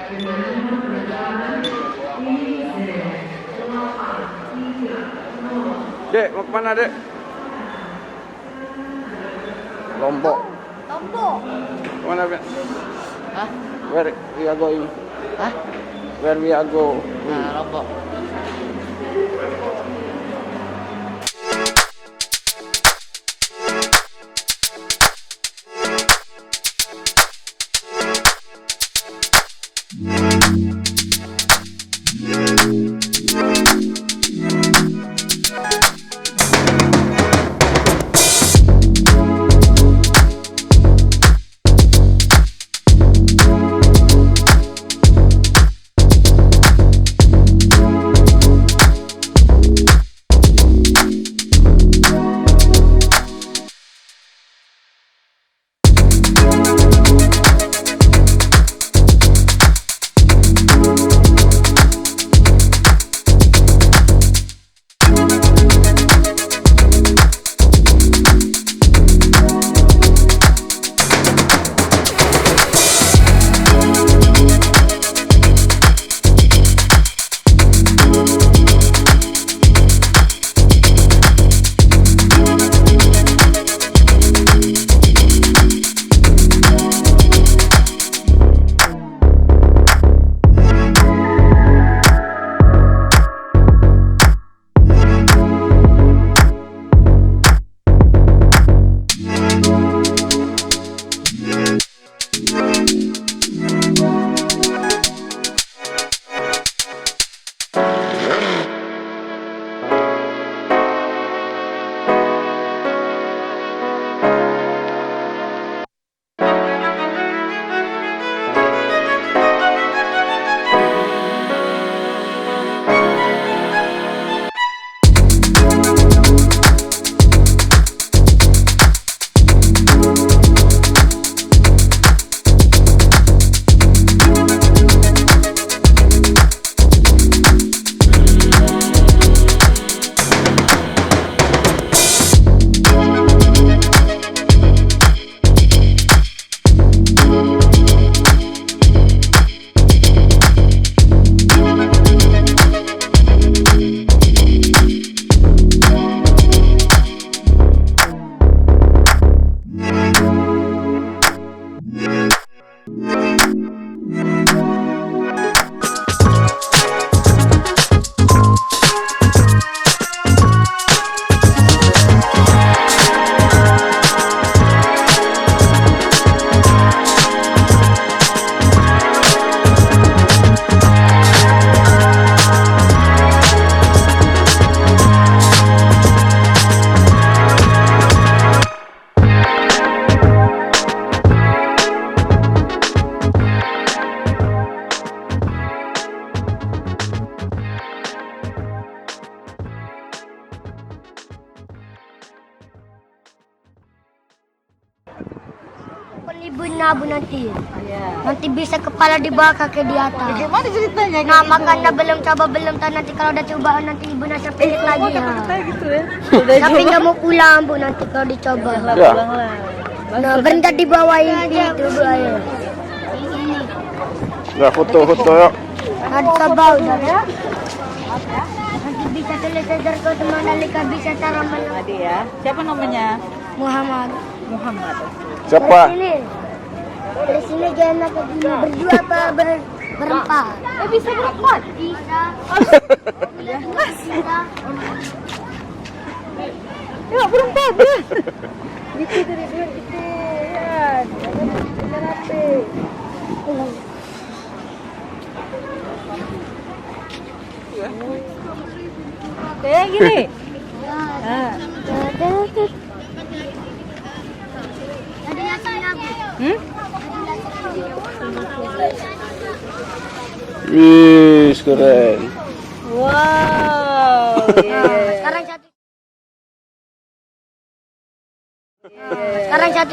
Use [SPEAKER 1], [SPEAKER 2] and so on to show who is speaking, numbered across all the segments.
[SPEAKER 1] Dek, mau kemana, Dek? Lombok.
[SPEAKER 2] Lombok.
[SPEAKER 1] Kemana, Dek?
[SPEAKER 3] Hah?
[SPEAKER 1] Where we are going?
[SPEAKER 3] Hah?
[SPEAKER 1] Where we are go?
[SPEAKER 3] Nah, Lombok.
[SPEAKER 2] Libun abu nanti.
[SPEAKER 3] Iya.
[SPEAKER 2] Nanti bisa kepala di bawah kaki di atas.
[SPEAKER 3] Gimana ceritanya?
[SPEAKER 2] Nah, makanya belum coba nanti kalau udah coba nanti ibu nasi pendek lagi ya.
[SPEAKER 3] Gitu ya.
[SPEAKER 2] Tapi nggak mau pulang bu nanti kalau dicoba.
[SPEAKER 1] Ya.
[SPEAKER 2] Nah, berhenti di bawah ini itu bu ayo.
[SPEAKER 1] Udah foto-foto yuk.
[SPEAKER 2] Nah, dicoba udah ya. Nanti bisa selesai dari kau teman Alika bisa cara
[SPEAKER 3] Tadi ya. Siapa namanya?
[SPEAKER 2] Muhammad.
[SPEAKER 3] Muhammad.
[SPEAKER 1] Siapa?
[SPEAKER 2] Dari sini jangan enak begini berdua apa berempat?
[SPEAKER 3] Bisa berempat.
[SPEAKER 2] Bisa. Bisa.
[SPEAKER 3] Ya berempat ya. Gitu dari dua gitu ya. Jangan rapi. Kayak gini. Nah.
[SPEAKER 1] Wih, keren.
[SPEAKER 3] Wow.
[SPEAKER 2] Sekarang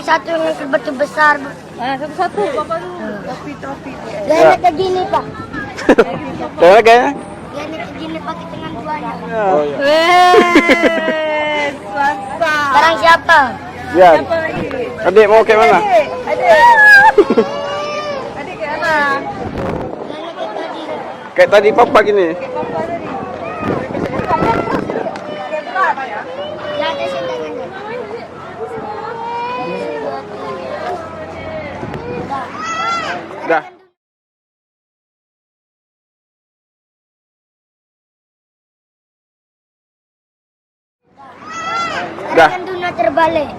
[SPEAKER 2] satu yang betul besar.
[SPEAKER 3] Nah, satu-satu Bapak dulu. Topi.
[SPEAKER 2] Jangan kayak gini pak.
[SPEAKER 1] Kayak kayaknya?
[SPEAKER 2] Jangan kayak gini pakai tangan duanya.
[SPEAKER 1] Oh iya.
[SPEAKER 3] Wes, mantap.
[SPEAKER 2] Sekarang siapa?
[SPEAKER 1] Ya.
[SPEAKER 3] Siapa lagi?
[SPEAKER 1] Adik mau ke mana?
[SPEAKER 3] Adik ke mana?
[SPEAKER 1] Kayak tadi papa gini.
[SPEAKER 2] Ya, atas yang tangan.
[SPEAKER 1] Dah. Dah.
[SPEAKER 2] Jangan dunia terbalik.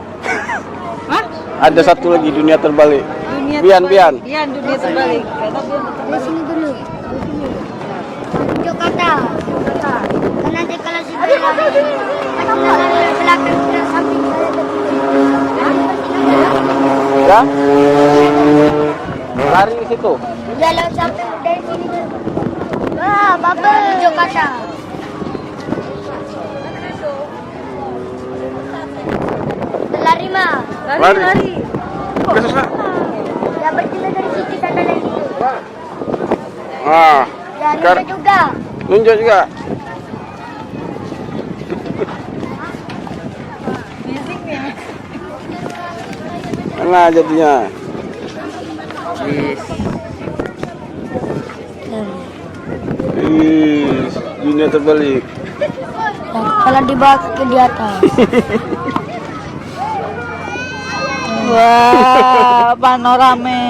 [SPEAKER 3] Hah?
[SPEAKER 1] Ada satu lagi dunia terbalik.
[SPEAKER 3] Dunia
[SPEAKER 1] Bian,
[SPEAKER 3] terbalik.
[SPEAKER 1] Bian.
[SPEAKER 3] Bian, dunia terbalik. Kata Bian
[SPEAKER 2] Di sini dulu. Di sini. Tunjuk kata. Kan nanti kalau si Bella lari belakang ke samping saya
[SPEAKER 1] Ya. Lari ke situ.
[SPEAKER 2] jalan sampai dari sini dulu. Wah, Bapak tunjuk kata. Lari mah.
[SPEAKER 1] Lari.
[SPEAKER 3] Lari.
[SPEAKER 1] Udah susah.
[SPEAKER 2] Ya berjalan dari situ sampai dari situ.
[SPEAKER 1] Ah.
[SPEAKER 2] Dari
[SPEAKER 1] Sekarang
[SPEAKER 2] juga.
[SPEAKER 1] tunjuk juga. Mana jadinya? Dunia terbalik.
[SPEAKER 2] Kalau dibawa ke di atas.
[SPEAKER 3] Wah, panorame.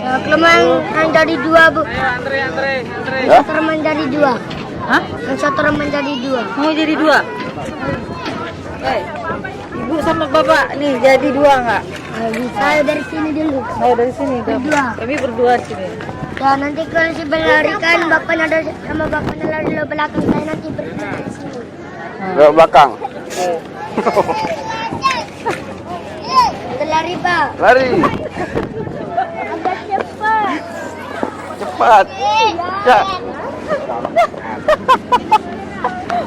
[SPEAKER 2] Ya, kalau yang jadi dua, Bu.
[SPEAKER 1] Ya?
[SPEAKER 2] Satu menjadi dua.
[SPEAKER 3] Hah?
[SPEAKER 2] Yang satu menjadi dua.
[SPEAKER 3] Mau jadi dua? Ibu sama bapak nih jadi dua nggak?
[SPEAKER 2] Saya dari sini dulu.
[SPEAKER 3] Oh dari sini.
[SPEAKER 2] Berdua.
[SPEAKER 3] Kami berdua di sini.
[SPEAKER 2] Ya nanti kalau si berlarikan bapaknya ada sama bapaknya lari di belakang saya nanti berhenti dari sini.
[SPEAKER 1] Ke belakang.
[SPEAKER 2] Kita lari Pak.
[SPEAKER 1] Lari.
[SPEAKER 2] Agak cepat.
[SPEAKER 1] Cepat. Ya.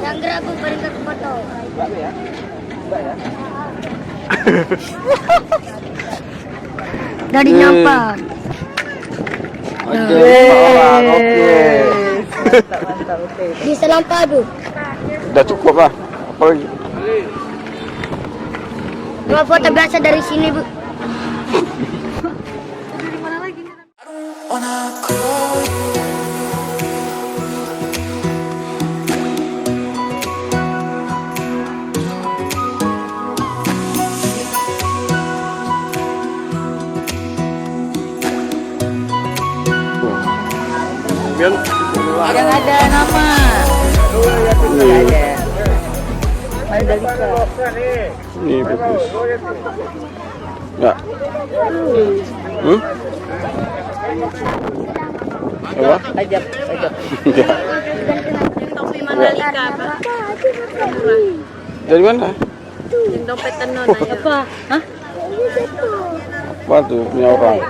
[SPEAKER 2] Yang gerak Bu peringkat foto. Dari nampak.
[SPEAKER 1] Ada 5 orang. Oke.
[SPEAKER 3] Mantap, oke.
[SPEAKER 2] Bisa lampa Bu.
[SPEAKER 1] Udah cukup lah. Apa lagi?
[SPEAKER 2] Dua foto biasa dari sini Bu.
[SPEAKER 1] Biar.
[SPEAKER 3] Yang ada nama.
[SPEAKER 1] Nih.
[SPEAKER 3] Ada. Mandalika.
[SPEAKER 1] Nih bagus. Ya. Hmm? Apa?
[SPEAKER 3] Ajab.
[SPEAKER 1] Ya.
[SPEAKER 2] Mandalika.
[SPEAKER 1] Dari mana?
[SPEAKER 2] Dompet tenon
[SPEAKER 3] Apa? Hah?
[SPEAKER 1] Apa tuh punya orang?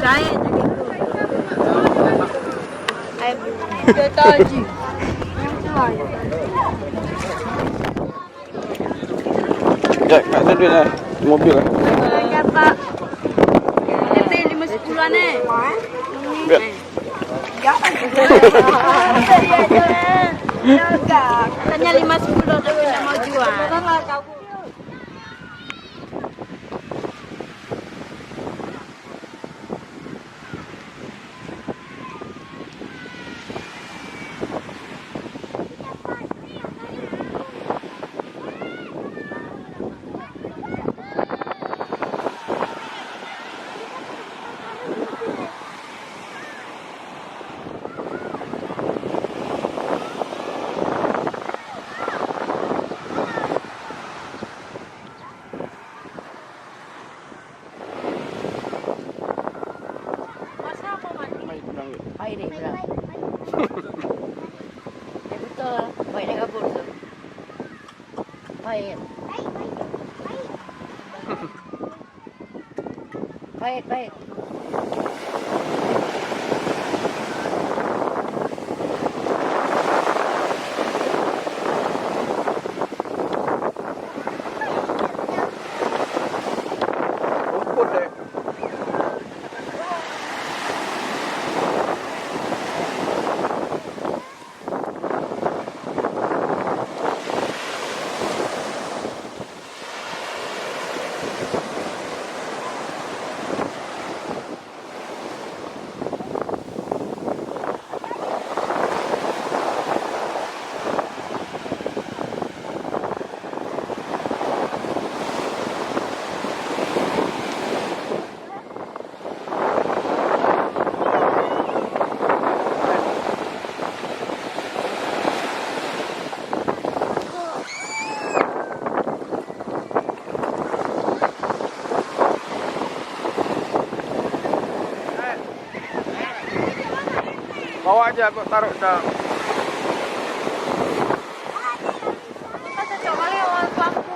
[SPEAKER 2] Saya
[SPEAKER 3] Kita Haji.
[SPEAKER 1] Ya, ada duit lah. Di mobil lah.
[SPEAKER 2] Pak.
[SPEAKER 3] DP 5-10-an
[SPEAKER 1] Biar.
[SPEAKER 2] Katanya 5-10 tapi tidak mau jual.
[SPEAKER 3] Baik deh, bilang. Ya betul, baik deh kabur tuh. Baik. Baik.
[SPEAKER 1] Rumput deh. Bawa aja, aku taruh dah.
[SPEAKER 3] Masa coba lewat lampu.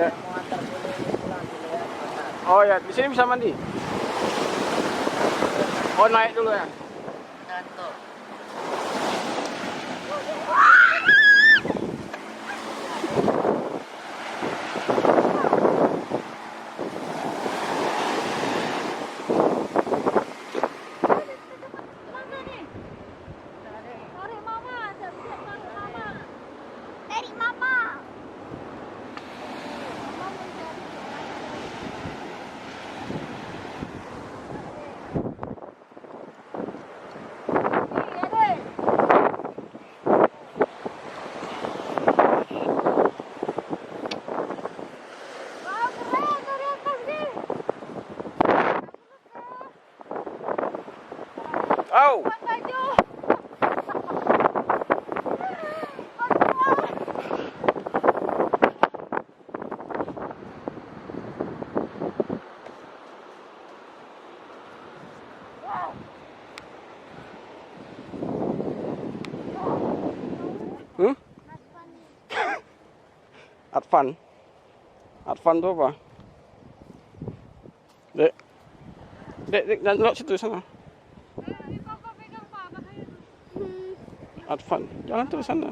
[SPEAKER 1] Ya. Oh ya, di sini bisa mandi. Oh, naik dulu ya.
[SPEAKER 2] Dari mama.
[SPEAKER 1] Oh. Hmm? Advan. Advan tuh apa? Dek. Dek, jangan lewat situ sana. Advan, jangan tuh sana.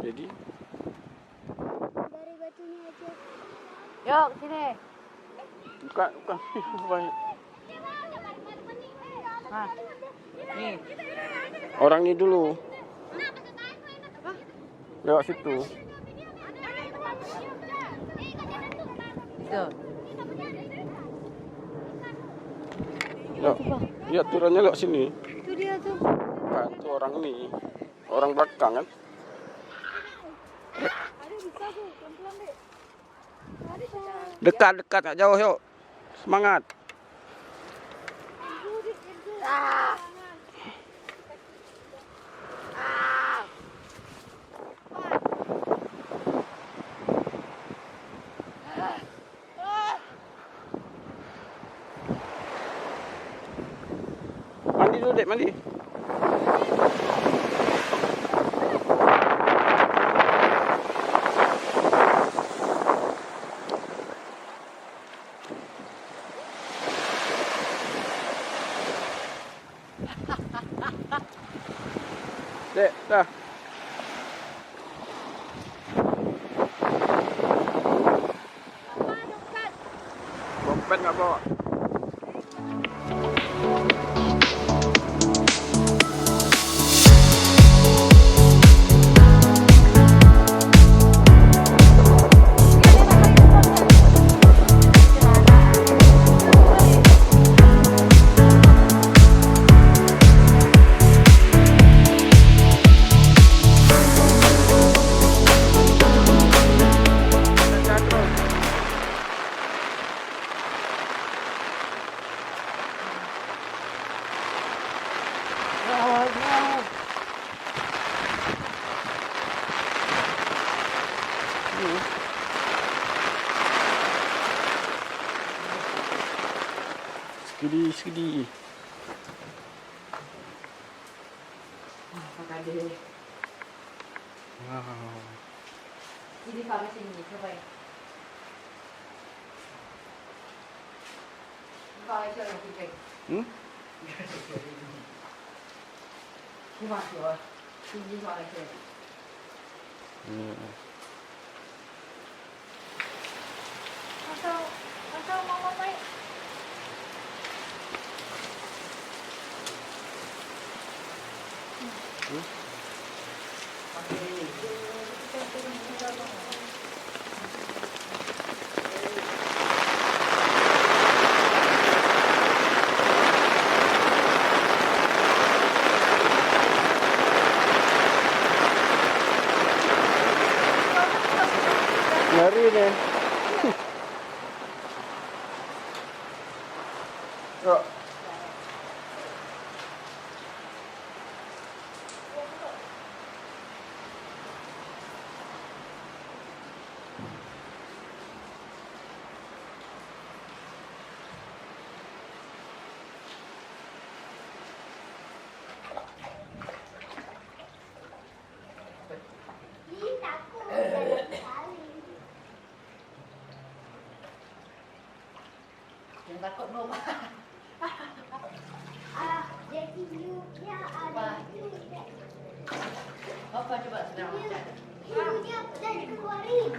[SPEAKER 1] Jadi,
[SPEAKER 2] Dari batunya aja.
[SPEAKER 3] Yuk, sini.
[SPEAKER 1] bukan. Baik.
[SPEAKER 3] Nah. Nih.
[SPEAKER 1] Orang ini dulu. Lewat situ.
[SPEAKER 3] Tuh.
[SPEAKER 1] Ya, ya turunnya lewat sini.
[SPEAKER 3] Itu dia tuh.
[SPEAKER 1] Bukan, itu orang ini. Orang belakang kan.
[SPEAKER 3] Ada bisa tuh, pelan-pelan deh.
[SPEAKER 1] Dekat, gak jauh, yuk. Semangat. Mandi dulu, Dek, mandi. Dek, dah. iPad nggak bawa. Skidi.
[SPEAKER 3] Pakai deh.
[SPEAKER 1] Wow.
[SPEAKER 3] Ini kami sini, coba ya. Kalau itu yang kita. Cuma dua. Ini kalau itu. Atau mama baik.
[SPEAKER 1] Ngeri nih. Yuk.
[SPEAKER 3] Jangan takut no.
[SPEAKER 2] Jadi you-nya ada you-nya.
[SPEAKER 3] Apa coba sedang macam?
[SPEAKER 2] You-nya udah dikeluarin.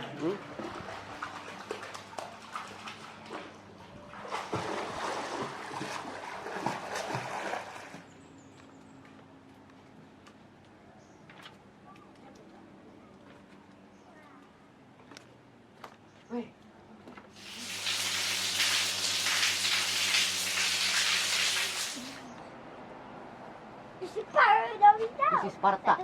[SPEAKER 3] Weh.
[SPEAKER 2] Si Sparta.
[SPEAKER 3] Si Sparta.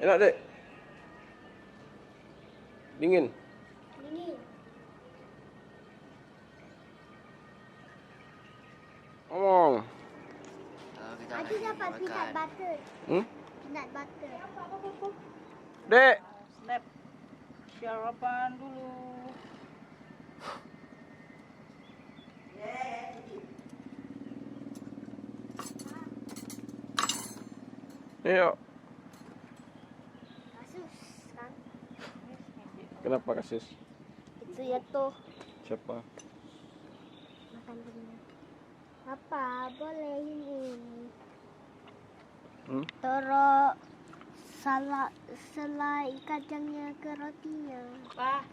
[SPEAKER 1] Enak, Dek? Dingin?
[SPEAKER 2] Ini.
[SPEAKER 1] Ngomong.
[SPEAKER 2] Itu dapat peanut butter.
[SPEAKER 1] Hmm?
[SPEAKER 2] Peanut butter.
[SPEAKER 1] Dek.
[SPEAKER 3] Snap. Sarapan dulu.
[SPEAKER 1] Yuk.
[SPEAKER 2] Kasus kan.
[SPEAKER 1] Kenapa kasus?
[SPEAKER 2] Itu ya tuh.
[SPEAKER 1] Siapa?
[SPEAKER 2] Makan dulu. Apa boleh ini?
[SPEAKER 1] Hmm?
[SPEAKER 2] Taruh selai kacangnya ke rotinya.
[SPEAKER 3] Pa,